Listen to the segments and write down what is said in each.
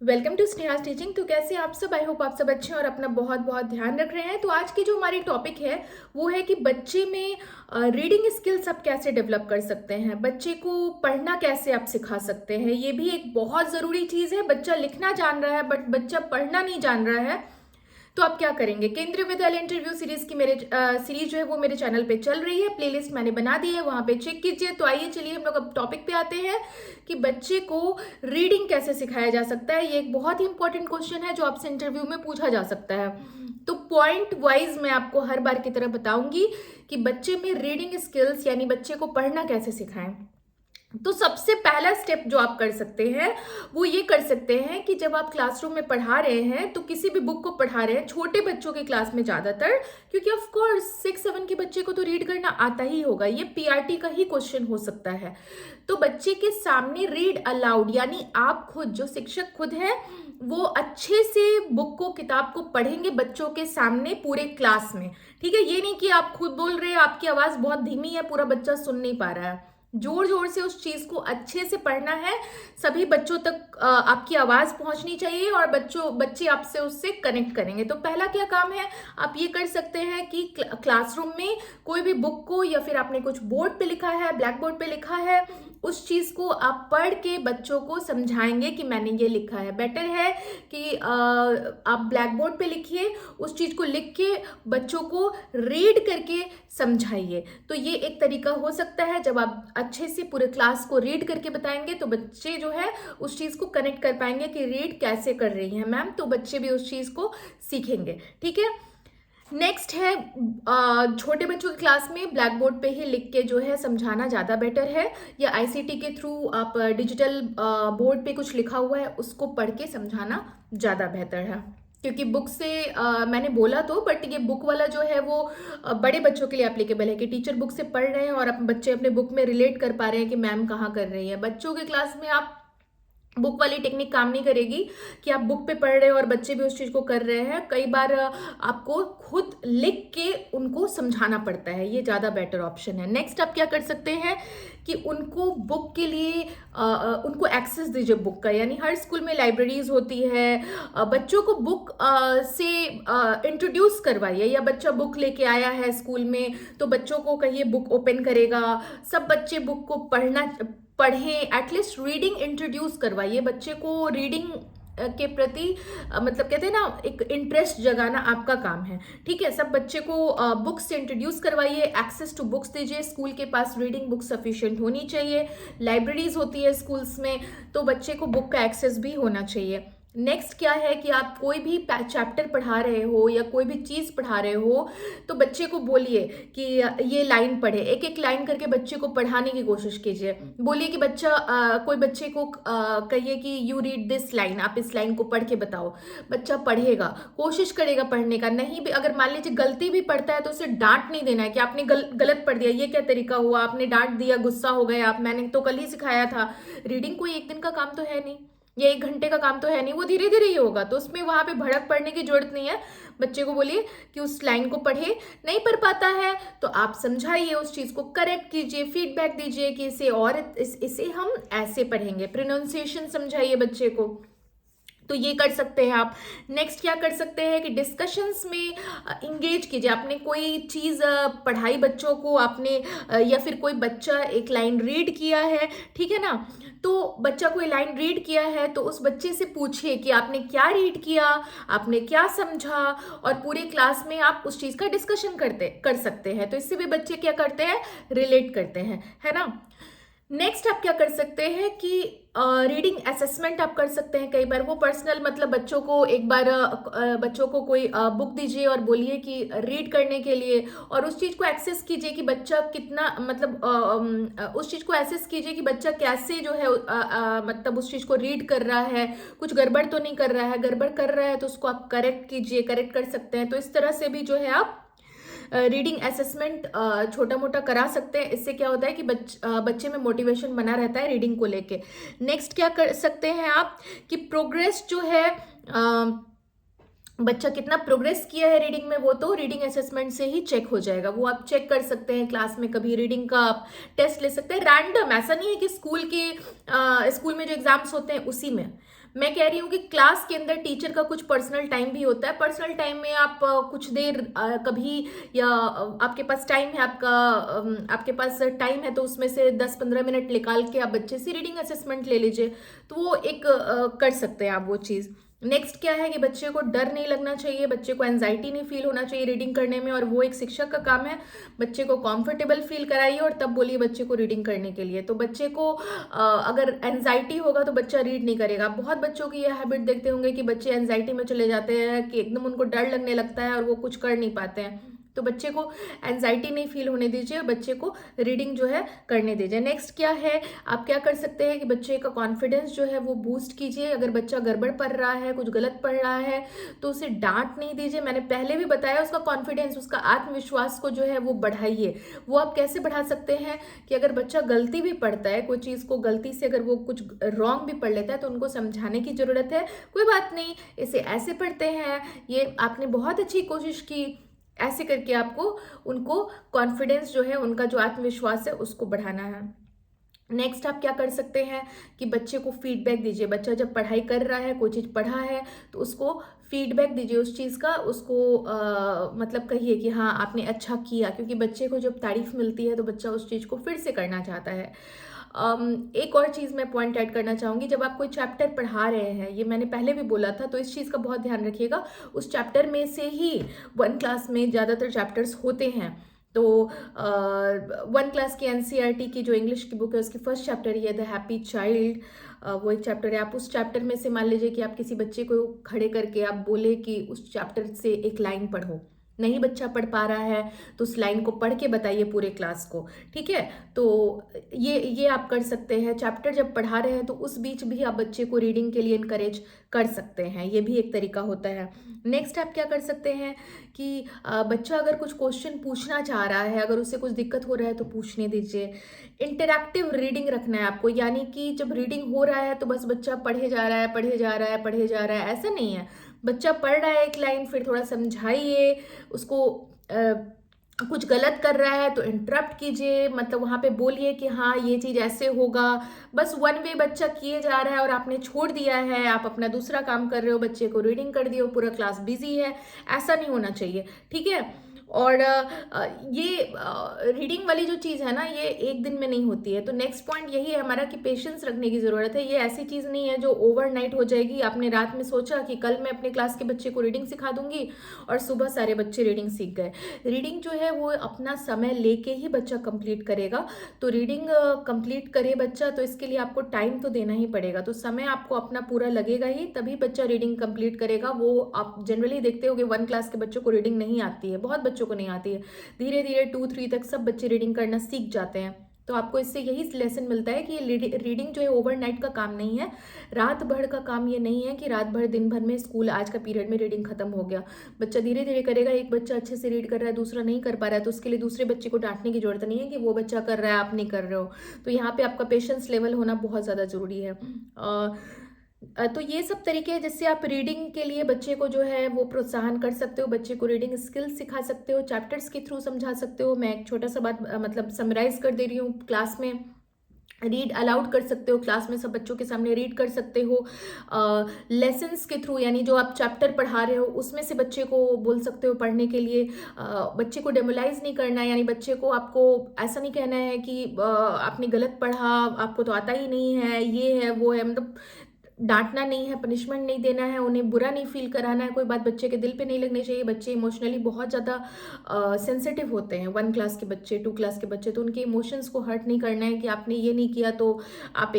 Welcome to Sneha teaching. तो कैसे आप सब? आई होप आप सब अच्छे हैं और अपना बहुत बहुत ध्यान रख रहे हैं। तो आज की जो हमारी टॉपिक है वो है कि बच्चे में रीडिंग स्किल्स आप कैसे डेवलप कर सकते हैं, बच्चे को पढ़ना कैसे आप सिखा सकते हैं। ये भी एक बहुत ज़रूरी चीज़ है। बच्चा लिखना जान रहा है बट बच्चा पढ़ना नहीं जान रहा है, तो आप क्या करेंगे? केंद्रीय विद्यालय इंटरव्यू सीरीज की मेरे सीरीज जो है वो मेरे चैनल पे चल रही है, प्लेलिस्ट मैंने बना दी है, वहां पे चेक कीजिए। तो आइए चलिए हम लोग अब टॉपिक पे आते हैं कि बच्चे को रीडिंग कैसे सिखाया जा सकता है। ये एक बहुत ही इंपॉर्टेंट क्वेश्चन है जो आपसे इंटरव्यू में पूछा जा सकता है। तो पॉइंट वाइज मैं आपको हर बार की तरह बताऊंगी कि बच्चे में रीडिंग स्किल्स यानी बच्चे को पढ़ना कैसे सिखाएं। तो सबसे पहला स्टेप जो आप कर सकते हैं वो ये कर सकते हैं कि जब आप क्लासरूम में पढ़ा रहे हैं तो किसी भी बुक को पढ़ा रहे हैं, छोटे बच्चों के क्लास में ज्यादातर, क्योंकि ऑफ कोर्स 6-7 के बच्चे को तो रीड करना आता ही होगा, ये पीआरटी का ही क्वेश्चन हो सकता है। तो बच्चे के सामने रीड अलाउड यानी आप खुद, जो शिक्षक खुद है, वो अच्छे से बुक को, किताब को पढ़ेंगे बच्चों के सामने पूरे क्लास में। ठीक है, ये नहीं कि आप खुद बोल रहे हैं, आपकी आवाज बहुत धीमी है, पूरा बच्चा सुन नहीं पा रहा है। जोर जोर से उस चीज को अच्छे से पढ़ना है, सभी बच्चों तक आपकी आवाज पहुंचनी चाहिए और बच्चे आपसे उससे कनेक्ट करेंगे। तो पहला क्या काम है, आप ये कर सकते हैं कि क्लासरूम में कोई भी बुक को या फिर आपने कुछ बोर्ड पे लिखा है, ब्लैक बोर्ड पे लिखा है, उस चीज को आप पढ़ के बच्चों को समझाएंगे कि मैंने ये लिखा है। बेटर है कि आप ब्लैक बोर्ड पे लिखिए, उस चीज को लिख के बच्चों को रीड करके समझाइए। तो ये एक तरीका हो सकता है। जब आप अच्छे से पूरे क्लास को रीड करके बताएंगे तो बच्चे जो है उस चीज को कनेक्ट कर पाएंगे कि रीड कैसे कर रही है मैम, तो बच्चे भी उस चीज को सीखेंगे। ठीक है, नेक्स्ट है छोटे बच्चों की क्लास में ब्लैक बोर्ड पे ही लिख के जो है समझाना ज़्यादा बेटर है, या आईसीटी के थ्रू आप डिजिटल बोर्ड पे कुछ लिखा हुआ है उसको पढ़ के समझाना ज़्यादा बेहतर है। क्योंकि बुक से मैंने बोला तो, बट ये बुक वाला जो है वो बड़े बच्चों के लिए एप्लीकेबल है कि टीचर बुक से पढ़ रहे हैं और बच्चे अपने बुक में रिलेट कर पा रहे हैं कि मैम कहाँ कर रही है। बच्चों के क्लास में आप बुक वाली टेक्निक काम नहीं करेगी कि आप बुक पे पढ़ रहे हो और बच्चे भी उस चीज को कर रहे हैं। कई बार आपको खुद लिख के उनको समझाना पड़ता है, ये ज्यादा बेटर ऑप्शन है। नेक्स्ट आप क्या कर सकते हैं कि उनको बुक के लिए उनको एक्सेस दीजिए बुक का, यानी हर स्कूल में लाइब्रेरीज होती है, बच्चों को बुक से इंट्रोड्यूस करवाइए, या बच्चा बुक लेके आया है स्कूल में तो बच्चों को कहिए बुक ओपन करेगा, सब बच्चे बुक को पढ़ें, एटलीस्ट रीडिंग इंट्रोड्यूस करवाइए बच्चे को। रीडिंग के प्रति मतलब कहते हैं ना, एक इंटरेस्ट जगाना आपका काम है। ठीक है, सब बच्चे को बुक्स से इंट्रोड्यूस करवाइए, एक्सेस टू बुक्स दीजिए। स्कूल के पास रीडिंग बुक सफिशिएंट होनी चाहिए, लाइब्रेरीज होती है स्कूल्स में, तो बच्चे को बुक का एक्सेस भी होना चाहिए। नेक्स्ट क्या है कि आप कोई भी चैप्टर पढ़ा रहे हो या कोई भी चीज़ पढ़ा रहे हो तो बच्चे को बोलिए कि ये लाइन पढ़े, एक एक लाइन करके बच्चे को पढ़ाने की कोशिश कीजिए। बोलिए कि बच्चा कोई बच्चे को कहिए कि यू रीड दिस लाइन, आप इस लाइन को पढ़ के बताओ। बच्चा पढ़ेगा, कोशिश करेगा पढ़ने का। नहीं भी अगर मान लीजिए गलती भी पढ़ता है तो उसे डांट नहीं देना है कि आपने गलत पढ़ दिया, ये क्या तरीका हुआ, आपने डांट दिया, गुस्सा हो गए आप, मैंने तो कल ही सिखाया था। रीडिंग कोई एक दिन का काम तो है नहीं, ये 1 घंटे का काम तो है नहीं, वो धीरे धीरे ही होगा, तो उसमें वहां पे भड़क पड़ने की जरूरत नहीं है। बच्चे को बोलिए कि उस लाइन को पढ़े, नहीं पढ़ पाता है तो आप समझाइए, उस चीज को करेक्ट कीजिए, फीडबैक दीजिए कि इसे और इसे हम ऐसे पढ़ेंगे, प्रोनाउंसिएशन समझाइए बच्चे को। तो ये कर सकते हैं आप। नेक्स्ट क्या कर सकते हैं कि डिस्कशंस में इंगेज कीजिए। आपने कोई चीज़ पढ़ाई बच्चों को, आपने या फिर कोई बच्चा एक लाइन रीड किया है, ठीक है ना, तो बच्चा कोई लाइन रीड किया है तो उस बच्चे से पूछिए कि आपने क्या रीड किया, आपने क्या समझा, और पूरे क्लास में आप उस चीज़ का डिस्कशन कर सकते हैं। तो इससे भी बच्चे क्या करते हैं, रिलेट करते हैं, है ना। नेक्स्ट आप क्या कर सकते हैं कि रीडिंग असेसमेंट आप कर सकते हैं। कई बार वो पर्सनल, मतलब बच्चों को एक बार बच्चों को कोई बुक दीजिए और बोलिए कि रीड करने के लिए, और उस चीज़ को एक्सेस कीजिए कि बच्चा कितना, मतलब उस चीज़ को एक्सेस कीजिए कि बच्चा कैसे जो है मतलब उस चीज़ को रीड कर रहा है, कुछ गड़बड़ तो नहीं कर रहा है। गड़बड़ कर रहा है तो उसको आप करेक्ट कीजिए, करेक्ट कर सकते हैं। तो इस तरह से भी जो है आप रीडिंग असेसमेंट छोटा मोटा करा सकते हैं। इससे क्या होता है कि बच्चे में मोटिवेशन बना रहता है रीडिंग को लेके। नेक्स्ट क्या कर सकते हैं आप कि प्रोग्रेस जो है बच्चा कितना प्रोग्रेस किया है रीडिंग में, वो तो रीडिंग असेसमेंट से ही चेक हो जाएगा। वो आप चेक कर सकते हैं क्लास में, कभी रीडिंग का आप टेस्ट ले सकते हैं रैंडम। ऐसा नहीं है कि स्कूल में जो एग्जाम्स होते हैं उसी में। मैं कह रही हूँ कि क्लास के अंदर टीचर का कुछ पर्सनल टाइम भी होता है। पर्सनल टाइम में आप कुछ देर कभी, या आपके पास टाइम है, आपके पास टाइम है, तो उसमें से 10-15 मिनट निकाल के आप बच्चे से रीडिंग असेसमेंट ले लीजिए। तो वो एक कर सकते हैं आप वो चीज़। नेक्स्ट क्या है कि बच्चे को डर नहीं लगना चाहिए, बच्चे को एंजाइटी नहीं फील होना चाहिए रीडिंग करने में, और वो एक शिक्षक का काम है। बच्चे को कंफर्टेबल फील कराइए और तब बोलिए बच्चे को रीडिंग करने के लिए। तो बच्चे को अगर एंजाइटी होगा तो बच्चा रीड नहीं करेगा। बहुत बच्चों की यह हैबिट देखते होंगे कि बच्चे एंजाइटी में चले जाते हैं, कि एकदम उनको डर लगने लगता है और वो कुछ कर नहीं पाते हैं। तो बच्चे को एंजाइटी नहीं फील होने दीजिए, बच्चे को रीडिंग जो है करने दीजिए। नेक्स्ट क्या है, आप क्या कर सकते हैं कि बच्चे का कॉन्फिडेंस जो है वो बूस्ट कीजिए। अगर बच्चा गड़बड़ पढ़ रहा है, कुछ गलत पढ़ रहा है, तो उसे डांट नहीं दीजिए। मैंने पहले भी बताया, उसका कॉन्फिडेंस, उसका आत्मविश्वास को जो है वो बढ़ाइए। वो आप कैसे बढ़ा सकते हैं कि अगर बच्चा गलती भी पढ़ता है, कोई चीज़ को गलती से अगर वो कुछ रॉन्ग भी पढ़ लेता है, तो उनको समझाने की ज़रूरत है। कोई बात नहीं, इसे ऐसे पढ़ते हैं, ये आपने बहुत अच्छी कोशिश की, ऐसे करके आपको उनको कॉन्फिडेंस जो है, उनका जो आत्मविश्वास है, उसको बढ़ाना है। नेक्स्ट आप क्या कर सकते हैं कि बच्चे को फीडबैक दीजिए। बच्चा जब पढ़ाई कर रहा है, कोई चीज़ पढ़ा है, तो उसको फीडबैक दीजिए उस चीज़ का। उसको मतलब कहिए कि हाँ आपने अच्छा किया, क्योंकि बच्चे को जब तारीफ मिलती है तो बच्चा उस चीज़ को फिर से करना चाहता है। एक और चीज़ मैं पॉइंट ऐड करना चाहूँगी, जब आप कोई चैप्टर पढ़ा रहे हैं, ये मैंने पहले भी बोला था, तो इस चीज़ का बहुत ध्यान रखिएगा। उस चैप्टर में से ही 1 क्लास में ज़्यादातर चैप्टर्स होते हैं। तो 1 क्लास की एनसीईआरटी की जो इंग्लिश की बुक है, उसकी फर्स्ट चैप्टर ये द हैप्पी चाइल्ड, वो एक चैप्टर है। आप उस चैप्टर में से मान लीजिए कि आप किसी बच्चे को खड़े करके आप बोले कि उस चैप्टर से एक लाइन पढ़ो। नहीं बच्चा पढ़ पा रहा है तो उस लाइन को पढ़ के बताइए पूरे क्लास को, ठीक है। तो ये आप कर सकते हैं। चैप्टर जब पढ़ा रहे हैं तो उस बीच भी आप बच्चे को रीडिंग के लिए इनकरेज कर सकते हैं, ये भी एक तरीका होता है। नेक्स्ट आप क्या कर सकते हैं कि बच्चा अगर कुछ क्वेश्चन पूछना चाह रहा है, अगर उसे कुछ दिक्कत हो रहा है, तो पूछने दीजिए। इंटरैक्टिव रीडिंग रखना है आपको, यानी कि जब रीडिंग हो रहा है तो बस बच्चा पढ़े जा रहा है, पढ़े जा रहा है, पढ़े जा रहा है, ऐसा नहीं है। बच्चा पढ़ रहा है एक लाइन, फिर थोड़ा समझाइए उसको। कुछ गलत कर रहा है तो इंटरप्ट कीजिए, मतलब वहाँ पे बोलिए कि हाँ ये चीज़ ऐसे होगा। बस वन वे बच्चा किए जा रहा है और आपने छोड़ दिया है, आप अपना दूसरा काम कर रहे हो, बच्चे को रीडिंग कर दिए, पूरा क्लास बिजी है, ऐसा नहीं होना चाहिए, ठीक है। और ये रीडिंग वाली जो चीज़ है ना, ये एक दिन में नहीं होती है। तो नेक्स्ट पॉइंट यही है हमारा कि पेशेंस रखने की ज़रूरत है। ये ऐसी चीज़ नहीं है जो ओवरनाइट हो जाएगी। आपने रात में सोचा कि कल मैं अपने क्लास के बच्चे को रीडिंग सिखा दूंगी और सुबह सारे बच्चे रीडिंग सीख गए। रीडिंग जो है वो अपना समय लेके ही बच्चा कंप्लीट करेगा। तो रीडिंग कंप्लीट करे बच्चा, तो इसके लिए आपको टाइम तो देना ही पड़ेगा। तो समय आपको अपना पूरा लगेगा ही, तभी बच्चा रीडिंग कंप्लीट करेगा। वो आप जनरली देखते हो कि 1 क्लास के बच्चों को रीडिंग नहीं आती है, बहुत बच्चों को नहीं आती है। धीरे धीरे 2-3 तक सब बच्चे रीडिंग करना सीख जाते हैं। तो आपको इससे यही लेसन मिलता है कि ये रीडिंग जो है ओवरनाइट का काम नहीं है, रात भर का काम ये नहीं है कि रात भर दिन भर में स्कूल आज का पीरियड में रीडिंग खत्म हो गया। बच्चा धीरे धीरे करेगा। एक बच्चा अच्छे से रीड कर रहा है, दूसरा नहीं कर पा रहा है, तो उसके लिए दूसरे बच्चे को डांटने की जरूरत नहीं है कि वो बच्चा कर रहा है आप नहीं कर रहे हो। तो यहाँ पे आपका पेशेंस लेवल होना बहुत ज़्यादा ज़रूरी है। तो ये सब तरीके हैं जिससे आप रीडिंग के लिए बच्चे को जो है वो प्रोत्साहन कर सकते हो, बच्चे को रीडिंग स्किल्स सिखा सकते हो, चैप्टर्स के थ्रू समझा सकते हो। मैं एक छोटा सा बात मतलब समराइज कर दे रही हूँ। क्लास में रीड अलाउड कर सकते हो, क्लास में सब बच्चों के सामने रीड कर सकते हो। लेसन्स के थ्रू, यानी जो आप चैप्टर पढ़ा रहे हो उसमें से बच्चे को बोल सकते हो पढ़ने के लिए। बच्चे को डेमोलाइज नहीं करना है, यानी बच्चे को आपको ऐसा नहीं कहना है कि आपने गलत पढ़ा, आपको तो आता ही नहीं है, ये है वो है। मतलब डांटना नहीं है, पनिशमेंट नहीं देना है, उन्हें बुरा नहीं फील कराना है। कोई बात बच्चे के दिल पे नहीं लगनी चाहिए। बच्चे इमोशनली बहुत ज़्यादा सेंसिटिव होते हैं, 1 क्लास के बच्चे, 2 क्लास के बच्चे। तो उनके इमोशंस को हर्ट नहीं करना है कि आपने ये नहीं किया तो आप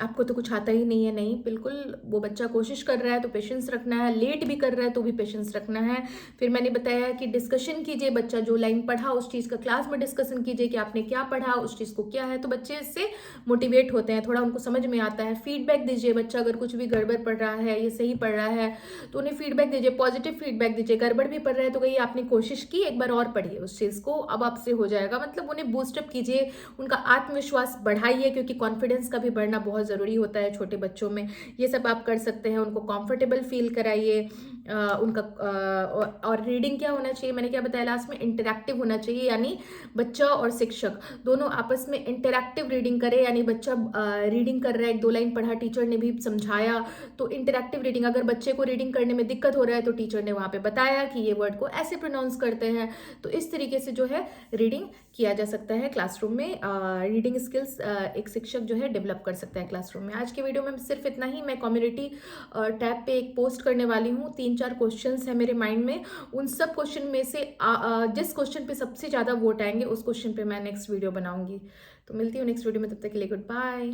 आपको तो कुछ आता ही नहीं है। नहीं, बिल्कुल वो बच्चा कोशिश कर रहा है तो पेशेंस रखना है, लेट भी कर रहा है तो भी पेशेंस रखना है। फिर मैंने बताया कि डिस्कशन कीजिए, बच्चा जो लाइन पढ़ा उस चीज़ का क्लास में डिस्कशन कीजिए कि आपने क्या पढ़ा, उस चीज़ को क्या है। तो बच्चे इससे मोटिवेट होते हैं, थोड़ा उनको समझ में आता है। फीडबैक दीजिए, बच्चा अगर कुछ भी गड़बड़ पढ़ रहा है, ये सही पढ़ रहा है, तो उन्हें फीडबैक दीजिए, पॉजिटिव फीडबैक दीजिए। गड़बड़ भी पढ़ रहा है तो कहिए आपने कोशिश की, एक बार और पढ़िए उस चीज़ को, अब आपसे हो जाएगा। मतलब उन्हें बूस्टअप कीजिए, उनका आत्मविश्वास बढ़ाइए, क्योंकि कॉन्फिडेंस का भी बढ़ना बहुत बहुत ज़रूरी होता है छोटे बच्चों में। ये सब आप कर सकते हैं, उनको कंफर्टेबल फील कराइए। उनका और रीडिंग क्या होना चाहिए, मैंने क्या बताया लास्ट में, इंटरैक्टिव होना चाहिए, यानी बच्चा और शिक्षक दोनों आपस में इंटरैक्टिव रीडिंग करें। यानी बच्चा रीडिंग कर रहा है, 1-2 लाइन पढ़ा, टीचर ने भी समझाया, तो इंटरैक्टिव रीडिंग। अगर बच्चे को रीडिंग करने में दिक्कत हो रहा है तो टीचर ने वहाँ पे बताया कि ये वर्ड को ऐसे प्रोनाउंस करते हैं। तो इस तरीके से जो है रीडिंग किया जा सकता है क्लासरूम में। रीडिंग स्किल्स एक शिक्षक जो है डेवलप कर सकता है क्लासरूम में। आज के वीडियो में सिर्फ इतना ही। मैं कम्युनिटी टैब पे एक पोस्ट करने वाली हूँ, 3-4 क्वेश्चंस है मेरे माइंड में। उन सब क्वेश्चन में से जिस क्वेश्चन पे सबसे ज़्यादा वोट आएंगे उस क्वेश्चन पे मैं नेक्स्ट वीडियो बनाऊंगी। तो मिलती हूँ नेक्स्ट वीडियो में, तब तक के लिए गुड बाय।